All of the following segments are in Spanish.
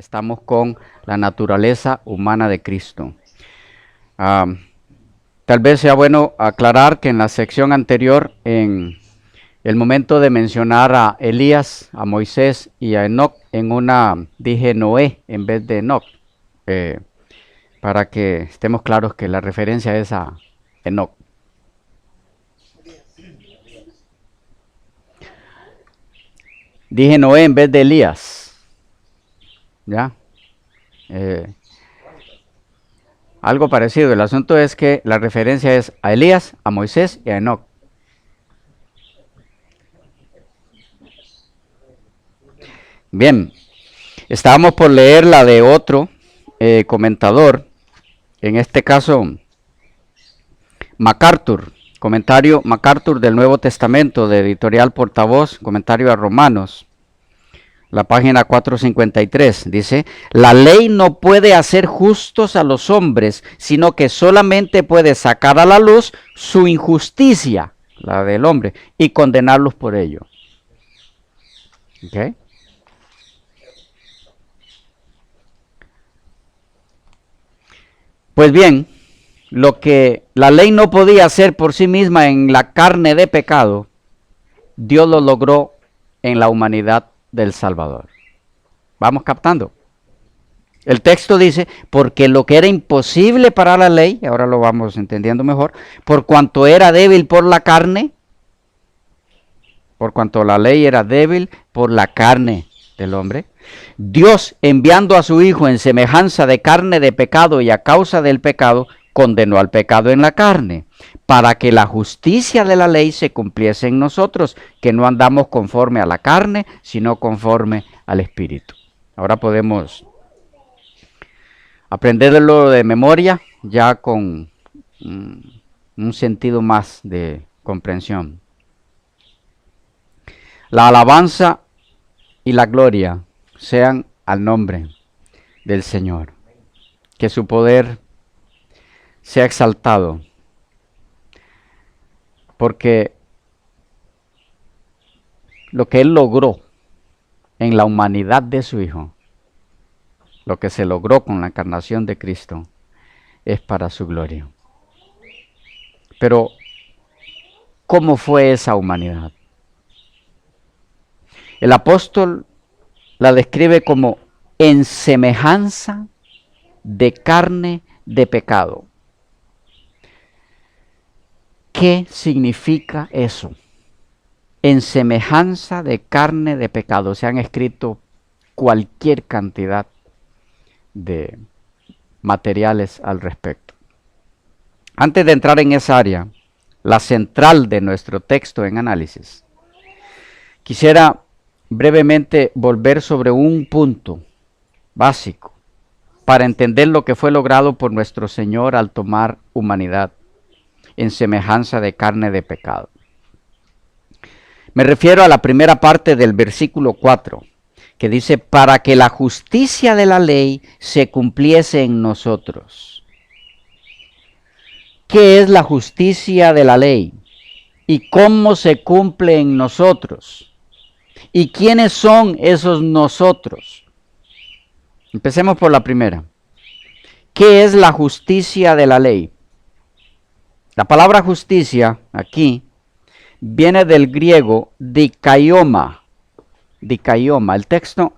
Estamos con la naturaleza humana de Cristo. Ah, Tal vez sea bueno aclarar que en la sección anterior, en el momento de mencionar a Elías, a Moisés y a Enoc, dije Noé en vez de Enoc, eh, para que estemos claros que la referencia es a Enoc. Dije Noé en vez de Elías, ¿ya? Eh, Algo parecido. El asunto es que la referencia es a Elías, a Moisés y a Enoc. Bien, estábamos por leer la de otro comentador, en este caso MacArthur, comentario MacArthur del Nuevo Testamento de Editorial Portavoz, comentario a Romanos, la página 453, dice: la ley no puede hacer justos a los hombres, sino que solamente puede sacar a la luz su injusticia, la del hombre, y condenarlos por ello. ¿Okay? Pues bien, lo que la ley no podía hacer por sí misma en la carne de pecado, Dios lo logró en la humanidad del Salvador. Vamos captando. El texto dice, porque lo que era imposible para la ley, ahora lo vamos entendiendo mejor, por cuanto era débil por la carne, por cuanto la ley era débil por la carne del hombre, Dios, enviando a su Hijo en semejanza de carne de pecado y a causa del pecado, condenó al pecado en la carne, para que la justicia de la ley se cumpliese en nosotros, que no andamos conforme a la carne, sino conforme al Espíritu. Ahora podemos aprenderlo de memoria, ya con un sentido más de comprensión. La alabanza y la gloria sean al nombre del Señor. Que su poder sea exaltado, porque lo que Él logró en la humanidad de su Hijo, lo que se logró con la encarnación de Cristo, es para su gloria. Pero, ¿cómo fue esa humanidad? El apóstol la describe como en semejanza de carne de pecado. ¿Qué significa eso? En semejanza de carne de pecado. Se han escrito cualquier cantidad de materiales al respecto. Antes de entrar en esa área, la central de nuestro texto en análisis, quisiera brevemente volver sobre un punto básico para entender lo que fue logrado por nuestro Señor al tomar humanidad en semejanza de carne de pecado. Me refiero a la primera parte del versículo 4, que dice, para que la justicia de la ley se cumpliese en nosotros. ¿Qué es la justicia de la ley? ¿Y cómo se cumple en nosotros? ¿Y quiénes son esos nosotros? Empecemos por la primera. ¿Qué es la justicia de la ley? La palabra justicia aquí viene del griego dikaioma. Dikaioma. El texto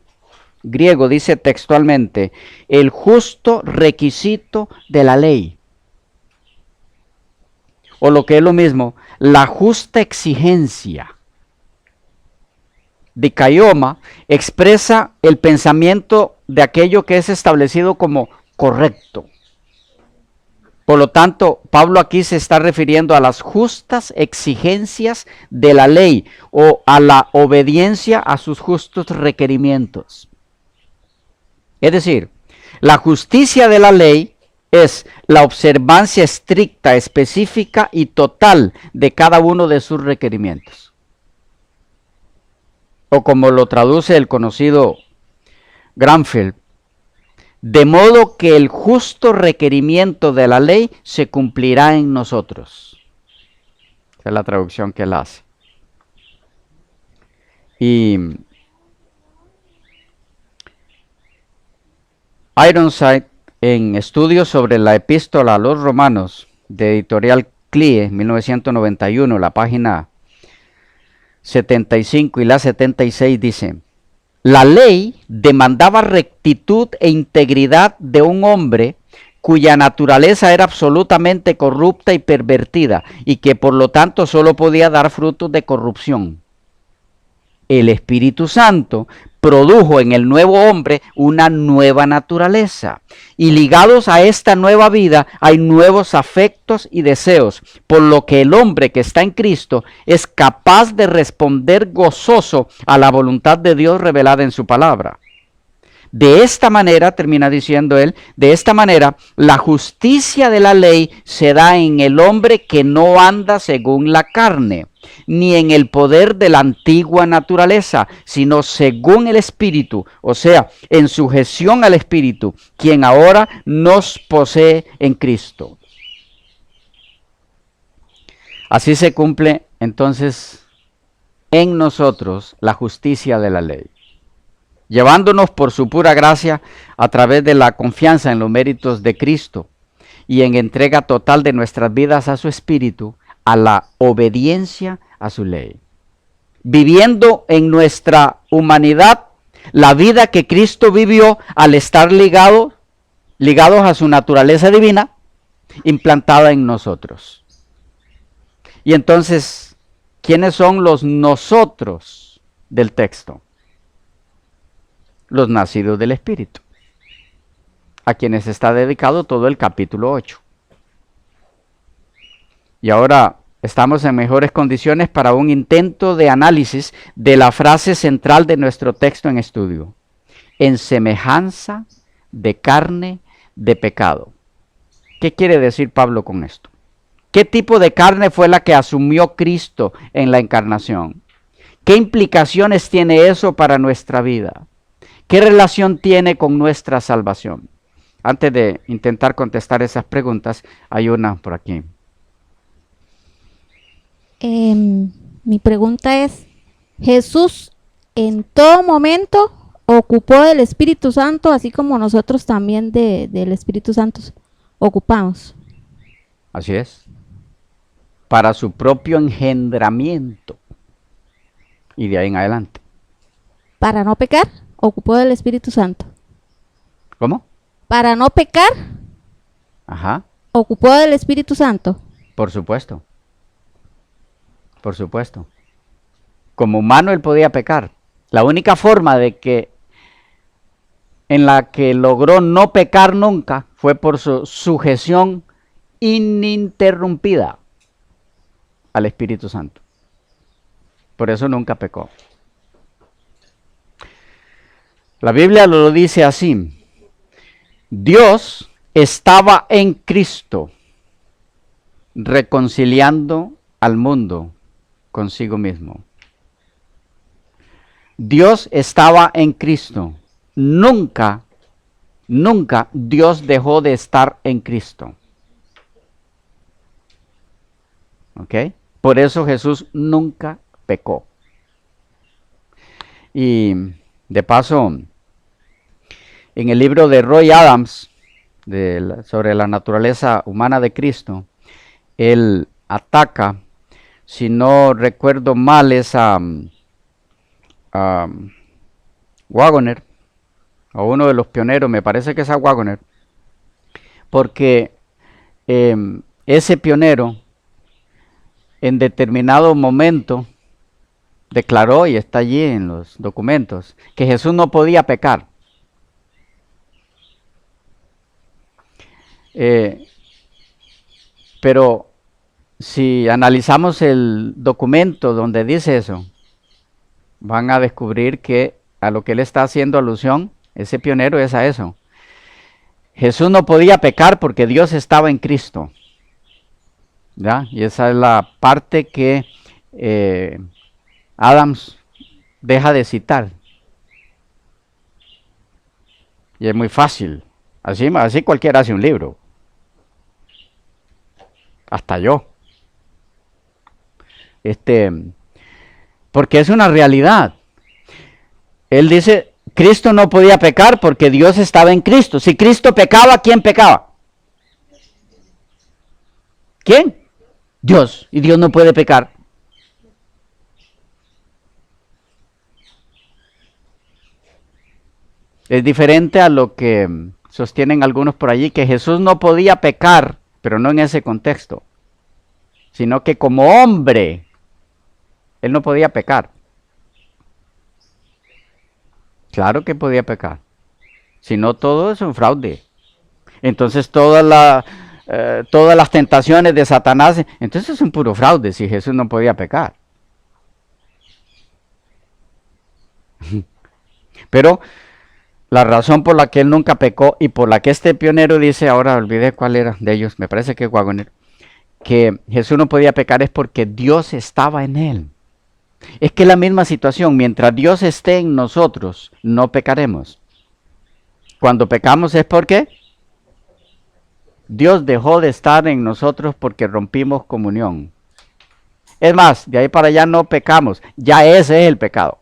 griego dice textualmente, el justo requisito de la ley. O lo que es lo mismo, la justa exigencia. Dikaioma expresa el pensamiento de aquello que es establecido como correcto. Por lo tanto, Pablo aquí se está refiriendo a las justas exigencias de la ley o a la obediencia a sus justos requerimientos. Es decir, la justicia de la ley es la observancia estricta, específica y total de cada uno de sus requerimientos. O como lo traduce el conocido Granfield, de modo que el justo requerimiento de la ley se cumplirá en nosotros. Esa es la traducción que él hace. Y Ironside, en estudios sobre la epístola a los romanos de editorial CLIE, 1991, la página 75 y la 76, dice: la ley demandaba rectitud e integridad de un hombre cuya naturaleza era absolutamente corrupta y pervertida, y que por lo tanto solo podía dar frutos de corrupción. El Espíritu Santo produjo en el nuevo hombre una nueva naturaleza, y ligados a esta nueva vida hay nuevos afectos y deseos, por lo que el hombre que está en Cristo es capaz de responder gozoso a la voluntad de Dios revelada en su palabra. De esta manera, termina diciendo él, de esta manera la justicia de la ley se da en el hombre que no anda según la carne, ni en el poder de la antigua naturaleza, sino según el Espíritu, o sea, en sujeción al Espíritu, quien ahora nos posee en Cristo. Así se cumple entonces en nosotros la justicia de la ley, llevándonos por su pura gracia a través de la confianza en los méritos de Cristo y en entrega total de nuestras vidas a su Espíritu, a la obediencia a su ley. Viviendo en nuestra humanidad la vida que Cristo vivió al estar ligados a su naturaleza divina implantada en nosotros. Y entonces, ¿quiénes son los nosotros del texto? Los nacidos del Espíritu, a quienes está dedicado todo el capítulo 8. Y ahora estamos en mejores condiciones para un intento de análisis de la frase central de nuestro texto en estudio: en semejanza de carne de pecado. ¿Qué quiere decir Pablo con esto? ¿Qué tipo de carne fue la que asumió Cristo en la encarnación? ¿Qué implicaciones tiene eso para nuestra vida? ¿Qué relación tiene con nuestra salvación? Antes de intentar contestar esas preguntas, hay una por aquí. Mi pregunta es, ¿Jesús en todo momento ocupó del Espíritu Santo, así como nosotros también del Espíritu Santo ocupamos? Así es. Para su propio engendramiento. Y de ahí en adelante. Para no pecar, ocupó del Espíritu Santo. ¿Cómo? Para no pecar, Ajá. ocupó del Espíritu Santo. Por supuesto. Por supuesto. Como humano él podía pecar. La única forma en la que logró no pecar nunca fue por su sujeción ininterrumpida al Espíritu Santo. Por eso nunca pecó. La Biblia lo dice así: Dios estaba en Cristo, reconciliando al mundo consigo mismo. Dios estaba en Cristo. Nunca Dios dejó de estar en Cristo. ¿Ok? Por eso Jesús nunca pecó. Y de paso, en el libro de Roy Adams, sobre la naturaleza humana de Cristo, él ataca, si no recuerdo mal, es a Waggoner, o uno de los pioneros, me parece que es a Waggoner, porque ese pionero en determinado momento declaró, y está allí en los documentos, que Jesús no podía pecar. Pero si analizamos el documento donde dice eso, van a descubrir que a lo que él está haciendo alusión, ese pionero, es a eso. Jesús no podía pecar porque Dios estaba en Cristo. ¿Ya? Y esa es la parte que Adams deja de citar. Y es muy fácil. Así cualquiera hace un libro. Hasta yo. Porque es una realidad. Él dice, Cristo no podía pecar porque Dios estaba en Cristo. Si Cristo pecaba, ¿quién pecaba? ¿Quién? Dios. Y Dios no puede pecar. Es diferente a lo que sostienen algunos por allí, que Jesús no podía pecar, pero no en ese contexto, sino que como hombre, Él no podía pecar. Claro que podía pecar. Si no, todo es un fraude. Entonces todas las tentaciones de Satanás, entonces es un puro fraude si Jesús no podía pecar. Pero la razón por la que él nunca pecó y por la que este pionero dice, ahora olvidé cuál era de ellos, me parece que es Wagoner, que Jesús no podía pecar es porque Dios estaba en él. Es que la misma situación, mientras Dios esté en nosotros, no pecaremos. Cuando pecamos es porque Dios dejó de estar en nosotros porque rompimos comunión. Es más, de ahí para allá no pecamos, ya ese es el pecado.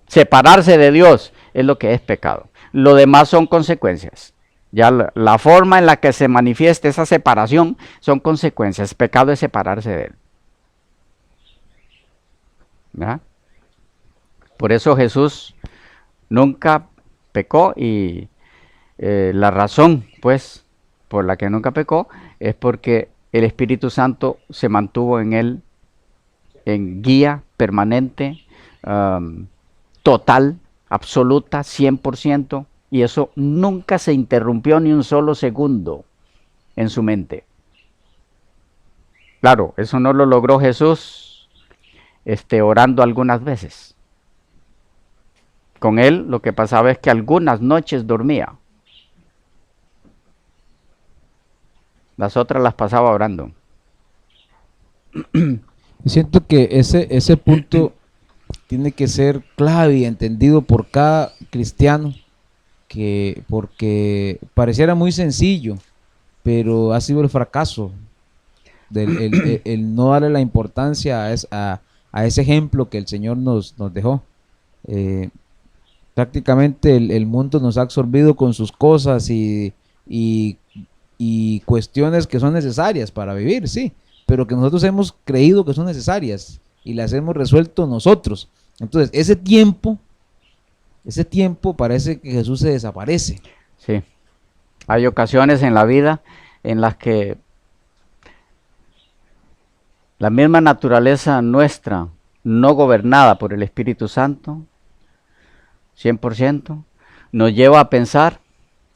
Separarse de Dios es lo que es pecado. Lo demás son consecuencias. Ya la forma en la que se manifiesta esa separación son consecuencias. Pecado es separarse de Él. ¿Ya? Por eso Jesús nunca pecó y la razón, pues, por la que nunca pecó es porque el Espíritu Santo se mantuvo en Él en guía permanente, total, absoluta, 100%, y eso nunca se interrumpió ni un solo segundo en su mente. Claro, eso no lo logró Jesús orando algunas veces. Con él lo que pasaba es que algunas noches dormía. Las otras las pasaba orando. Siento que ese punto tiene que ser clave y entendido por cada cristiano, porque pareciera muy sencillo, pero ha sido el fracaso el no darle la importancia a ese ejemplo que el Señor nos dejó. Prácticamente el mundo nos ha absorbido con sus cosas y cuestiones que son necesarias para vivir, sí, pero que nosotros hemos creído que son necesarias y las hemos resuelto nosotros. Entonces, ese tiempo parece que Jesús se desaparece. Sí, hay ocasiones en la vida en las que la misma naturaleza nuestra, no gobernada por el Espíritu Santo, 100%, nos lleva a pensar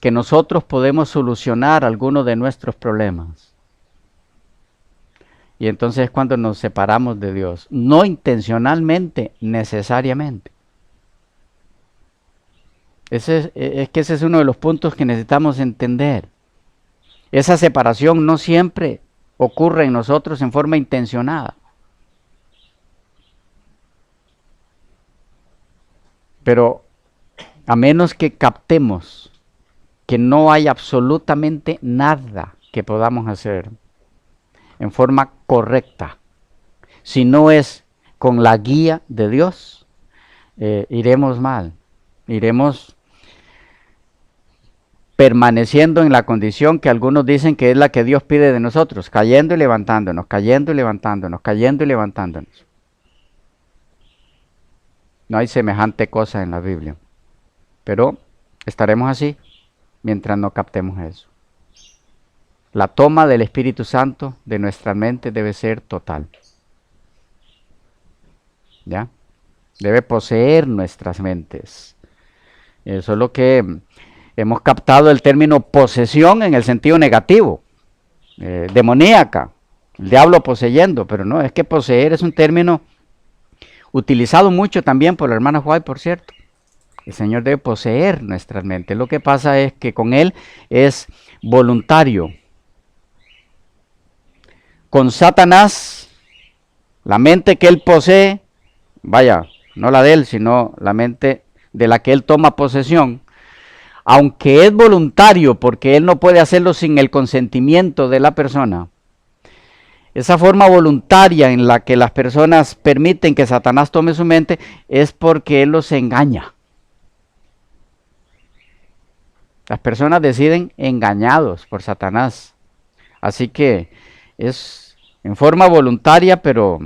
que nosotros podemos solucionar algunos de nuestros problemas. Y entonces es cuando nos separamos de Dios, no intencionalmente, necesariamente. Es que ese es uno de los puntos que necesitamos entender. Esa separación no siempre ocurre en nosotros en forma intencionada. Pero a menos que captemos que no hay absolutamente nada que podamos hacer en forma correcta, si no es con la guía de Dios, iremos mal, iremos permaneciendo en la condición que algunos dicen que es la que Dios pide de nosotros, cayendo y levantándonos, cayendo y levantándonos, cayendo y levantándonos. No hay semejante cosa en la Biblia, pero estaremos así mientras no captemos eso. La toma del Espíritu Santo de nuestra mente debe ser total. ¿Ya? Debe poseer nuestras mentes. Eso es lo que hemos captado el término posesión en el sentido negativo, demoníaca, el diablo poseyendo, pero no, es que poseer es un término utilizado mucho también por la hermana White, por cierto. El Señor debe poseer nuestras mentes. Lo que pasa es que con Él es voluntario. Con Satanás, la mente que él posee, vaya, no la de él, sino la mente de la que él toma posesión, aunque es voluntario porque él no puede hacerlo sin el consentimiento de la persona, esa forma voluntaria en la que las personas permiten que Satanás tome su mente es porque él los engaña. Las personas deciden engañados por Satanás. Así que es en forma voluntaria, pero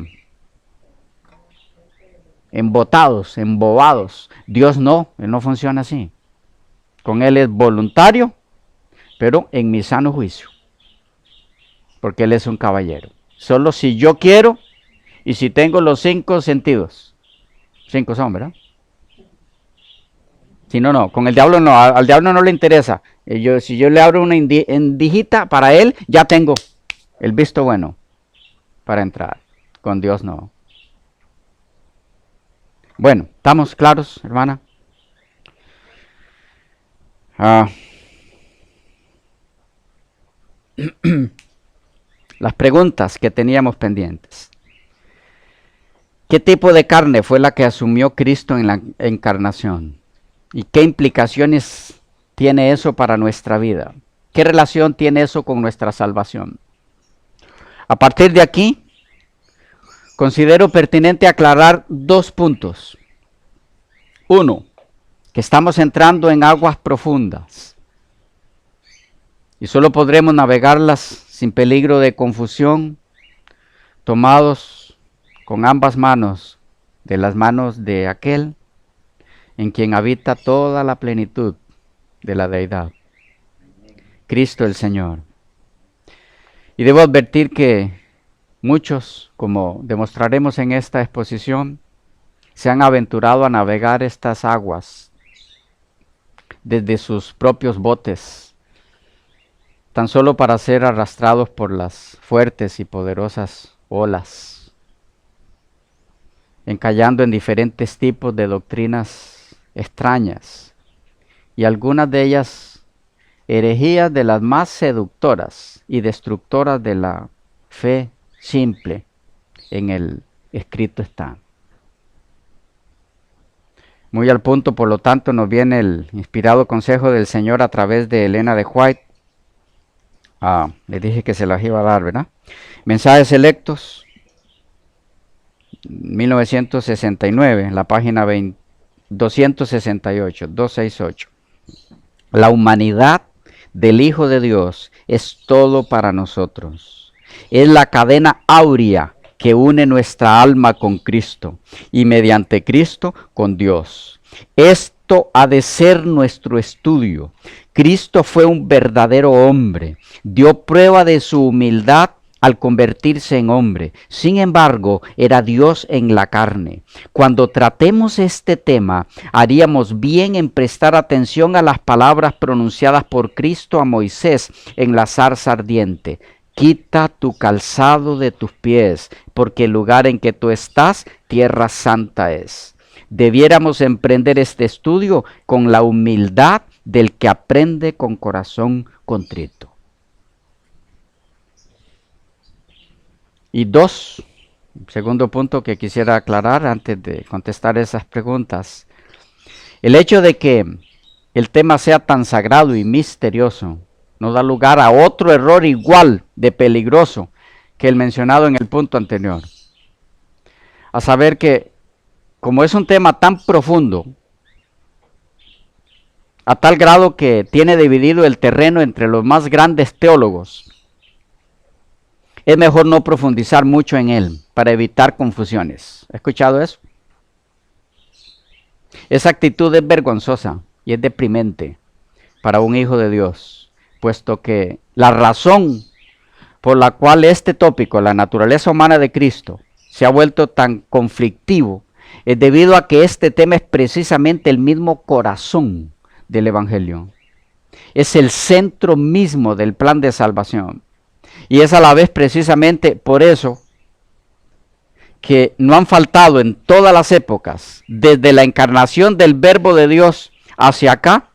embotados, embobados. Dios no, Él no funciona así. Con Él es voluntario, pero en mi sano juicio. Porque Él es un caballero. Solo si yo quiero y si tengo los 5 sentidos. 5 son, ¿verdad? Si no, no. Con el diablo no. Al diablo no le interesa. Si yo le abro una endijita, para él ya tengo el visto bueno para entrar. Con Dios no. Bueno, ¿estamos claros, hermana? Las preguntas que teníamos pendientes. ¿Qué tipo de carne fue la que asumió Cristo en la encarnación? ¿Y qué implicaciones tiene eso para nuestra vida? ¿Qué relación tiene eso con nuestra salvación? A partir de aquí, considero pertinente aclarar 2 puntos. 1, que estamos entrando en aguas profundas y solo podremos navegarlas sin peligro de confusión, tomados con ambas manos de las manos de aquel en quien habita toda la plenitud de la deidad, Cristo el Señor. Y debo advertir que muchos, como demostraremos en esta exposición, se han aventurado a navegar estas aguas desde sus propios botes, tan solo para ser arrastrados por las fuertes y poderosas olas, encallando en diferentes tipos de doctrinas extrañas, y algunas de ellas herejías de las más seductoras y destructoras de la fe simple en el escrito está. Muy al punto, por lo tanto, nos viene el inspirado consejo del Señor a través de Elena de White. Le dije que se las iba a dar, ¿verdad? Mensajes selectos, 1969, la página 268. La humanidad del Hijo de Dios es todo para nosotros. Es la cadena áurea que une nuestra alma con Cristo y mediante Cristo con Dios. Esto ha de ser nuestro estudio. Cristo fue un verdadero hombre, dio prueba de su humildad al convertirse en hombre. Sin embargo, era Dios en la carne. Cuando tratemos este tema, haríamos bien en prestar atención a las palabras pronunciadas por Cristo a Moisés en la zarza ardiente. Quita tu calzado de tus pies, porque el lugar en que tú estás, tierra santa es. Debiéramos emprender este estudio con la humildad del que aprende con corazón contrito. Y 2, segundo punto que quisiera aclarar antes de contestar esas preguntas. El hecho de que el tema sea tan sagrado y misterioso nos da lugar a otro error igual de peligroso que el mencionado en el punto anterior. A saber que, como es un tema tan profundo, a tal grado que tiene dividido el terreno entre los más grandes teólogos, es mejor no profundizar mucho en él para evitar confusiones. ¿Ha escuchado eso? Esa actitud es vergonzosa y es deprimente para un hijo de Dios, puesto que la razón por la cual este tópico, la naturaleza humana de Cristo, se ha vuelto tan conflictivo, es debido a que este tema es precisamente el mismo corazón del Evangelio. Es el centro mismo del plan de salvación. Y es a la vez precisamente por eso que no han faltado en todas las épocas, desde la encarnación del Verbo de Dios hacia acá,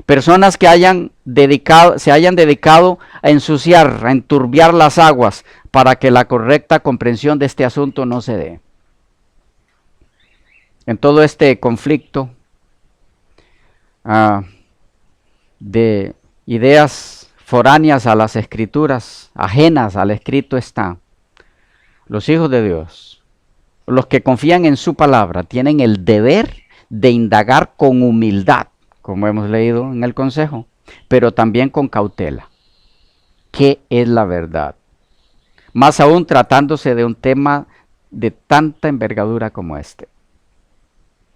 personas que se hayan dedicado a ensuciar, a enturbiar las aguas para que la correcta comprensión de este asunto no se dé. En todo este conflicto de ideas foráneas a las escrituras, ajenas al escrito está, los hijos de Dios, los que confían en su palabra, tienen el deber de indagar con humildad, como hemos leído en el consejo, pero también con cautela. ¿Qué es la verdad? Más aún tratándose de un tema de tanta envergadura como este.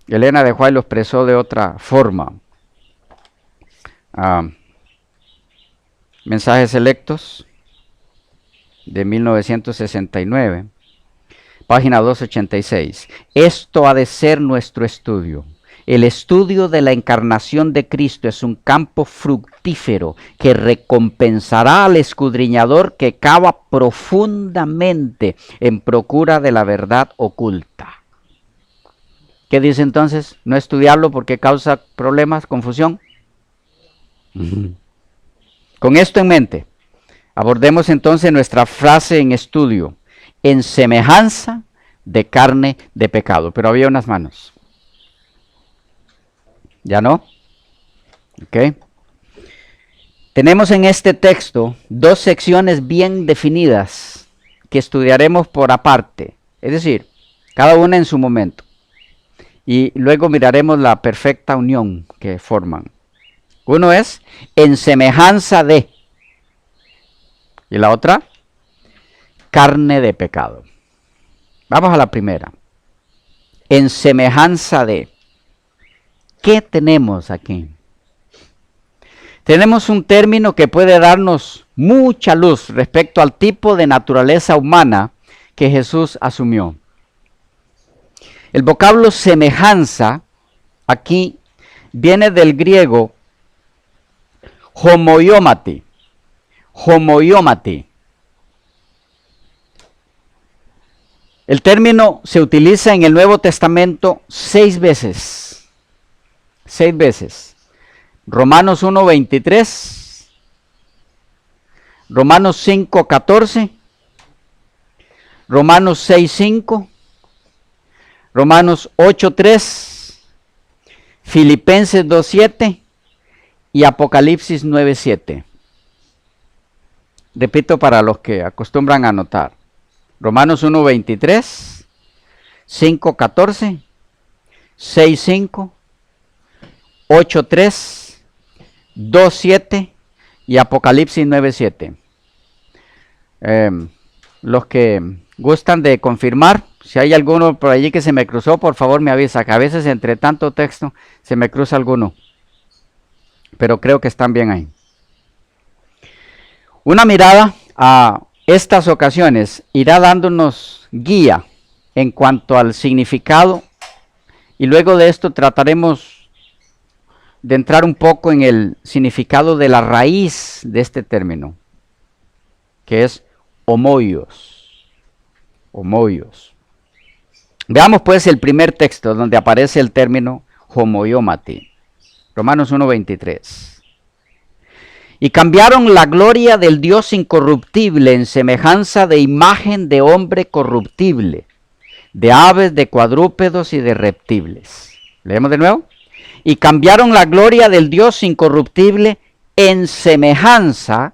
Elena de White lo expresó de otra forma. Mensajes selectos de 1969, página 286. Esto ha de ser nuestro estudio. El estudio de la encarnación de Cristo es un campo fructífero que recompensará al escudriñador que cava profundamente en procura de la verdad oculta. ¿Qué dice entonces? ¿No estudiarlo porque causa problemas, confusión? Con esto en mente, abordemos entonces nuestra frase en estudio, en semejanza de carne de pecado. Pero había unas manos. ¿Ya no? Ok. Tenemos en este texto dos secciones bien definidas que estudiaremos por aparte, es decir, cada una en su momento. Y luego miraremos la perfecta unión que forman. Uno es en semejanza de, y la otra, carne de pecado. Vamos a la primera. En semejanza de. ¿Qué tenemos aquí? Tenemos un término que puede darnos mucha luz respecto al tipo de naturaleza humana que Jesús asumió. El vocablo semejanza aquí viene del griego homoiomati. Homoiomati. El término se utiliza en el Nuevo Testamento 6 veces. 6 veces. Romanos 1:23, Romanos 5:14, Romanos 6:5, Romanos 8:3, Filipenses 2:7 y Apocalipsis 9:7. Repito para los que acostumbran a anotar. Romanos 1:23, 5:14, 6:5, 8:3, 2:7 y Apocalipsis 9:7. Los que gustan de confirmar, si hay alguno por allí que se me cruzó, por favor me avisa, que a veces entre tanto texto se me cruza alguno. Pero creo que están bien ahí. Una mirada a estas ocasiones irá dándonos guía en cuanto al significado y luego de esto trataremos de entrar un poco en el significado de la raíz de este término, que es homoios. Homoios. Veamos pues el primer texto donde aparece el término homoiomati. Romanos 1:23. Y cambiaron la gloria del Dios incorruptible en semejanza de imagen de hombre corruptible, de aves, de cuadrúpedos y de reptiles. ¿Leemos de nuevo? Y cambiaron la gloria del Dios incorruptible en semejanza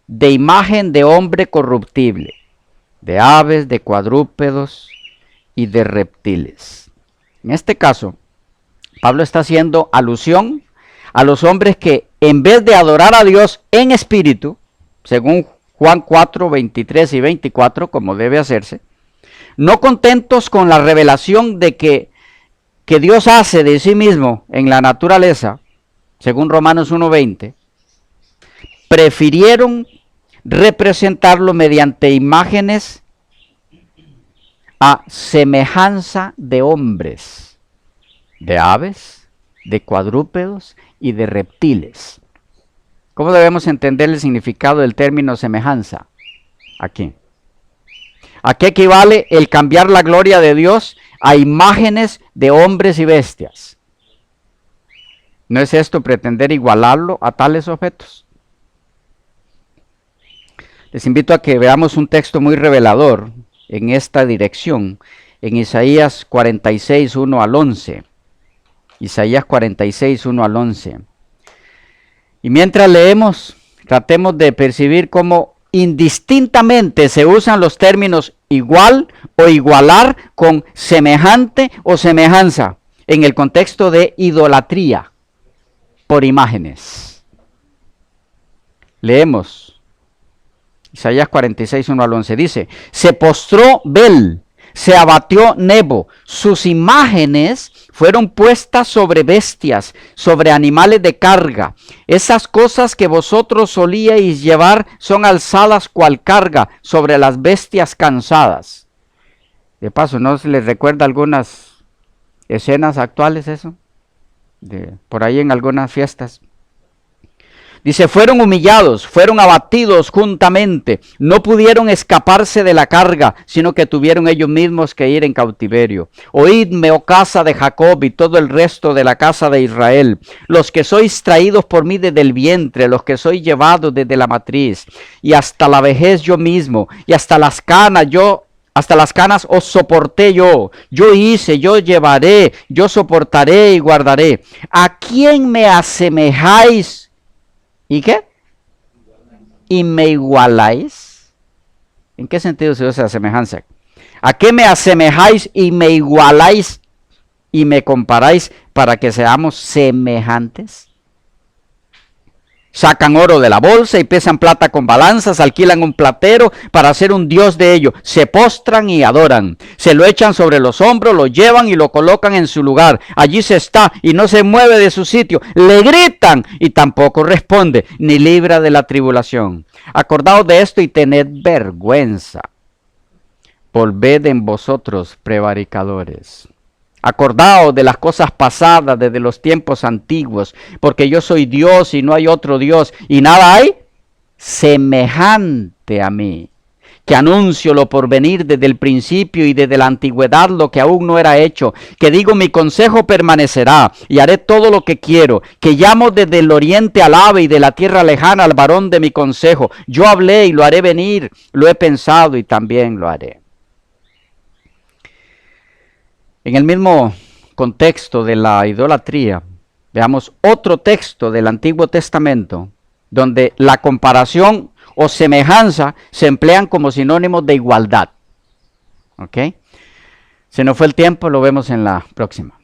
de imagen de hombre corruptible, de aves, de cuadrúpedos y de reptiles. En este caso, Pablo está haciendo alusión a los hombres que en vez de adorar a Dios en espíritu, según Juan 4, 23 y 24, como debe hacerse, no contentos con la revelación de que Dios hace de sí mismo en la naturaleza, según Romanos 1:20, prefirieron representarlo mediante imágenes a semejanza de hombres, de aves, de cuadrúpedos y de reptiles. ¿Cómo debemos entender el significado del término semejanza? Aquí. ¿A qué equivale el cambiar la gloria de Dios a imágenes de hombres y bestias? ¿No es esto pretender igualarlo a tales objetos? Les invito a que veamos un texto muy revelador en esta dirección, en Isaías 46, 1 al 11. Isaías 46, 1 al 11. Y mientras leemos, tratemos de percibir cómo indistintamente se usan los términos igual o igualar con semejante o semejanza en el contexto de idolatría por imágenes. Leemos Isaías 46, 1 al 11. Dice: se postró Bel, se abatió Nebo, sus imágenes fueron puestas sobre bestias, sobre animales de carga. Esas cosas que vosotros solíais llevar son alzadas cual carga sobre las bestias cansadas. De paso, ¿no se les recuerda algunas escenas actuales eso? Por ahí en algunas fiestas. Dice, fueron humillados, fueron abatidos juntamente, no pudieron escaparse de la carga, sino que tuvieron ellos mismos que ir en cautiverio. Oídme, oh casa de Jacob y todo el resto de la casa de Israel, los que sois traídos por mí desde el vientre, los que sois llevados desde la matriz, y hasta la vejez yo mismo, y hasta las canas os soporté yo hice, yo llevaré, yo soportaré y guardaré. ¿A quién me asemejáis? ¿Y qué? ¿Y me igualáis? ¿En qué sentido se usa semejanza? ¿A qué me asemejáis y me igualáis y me comparáis para que seamos semejantes? Sacan oro de la bolsa y pesan plata con balanzas, alquilan un platero para hacer un dios de ello. Se postran y adoran, se lo echan sobre los hombros, lo llevan y lo colocan en su lugar. Allí se está y no se mueve de su sitio. Le gritan y tampoco responde, ni libra de la tribulación. Acordaos de esto y tened vergüenza. Volved en vosotros, prevaricadores. Acordaos de las cosas pasadas desde los tiempos antiguos, porque yo soy Dios y no hay otro Dios, y nada hay semejante a mí, que anuncio lo por venir desde el principio y desde la antigüedad lo que aún no era hecho, que digo mi consejo permanecerá y haré todo lo que quiero, que llamo desde el oriente al ave y de la tierra lejana al varón de mi consejo. Yo hablé y lo haré venir, lo he pensado y también lo haré. En el mismo contexto de la idolatría, veamos otro texto del Antiguo Testamento donde la comparación o semejanza se emplean como sinónimos de igualdad. ¿Ok? Se nos fue el tiempo, lo vemos en la próxima.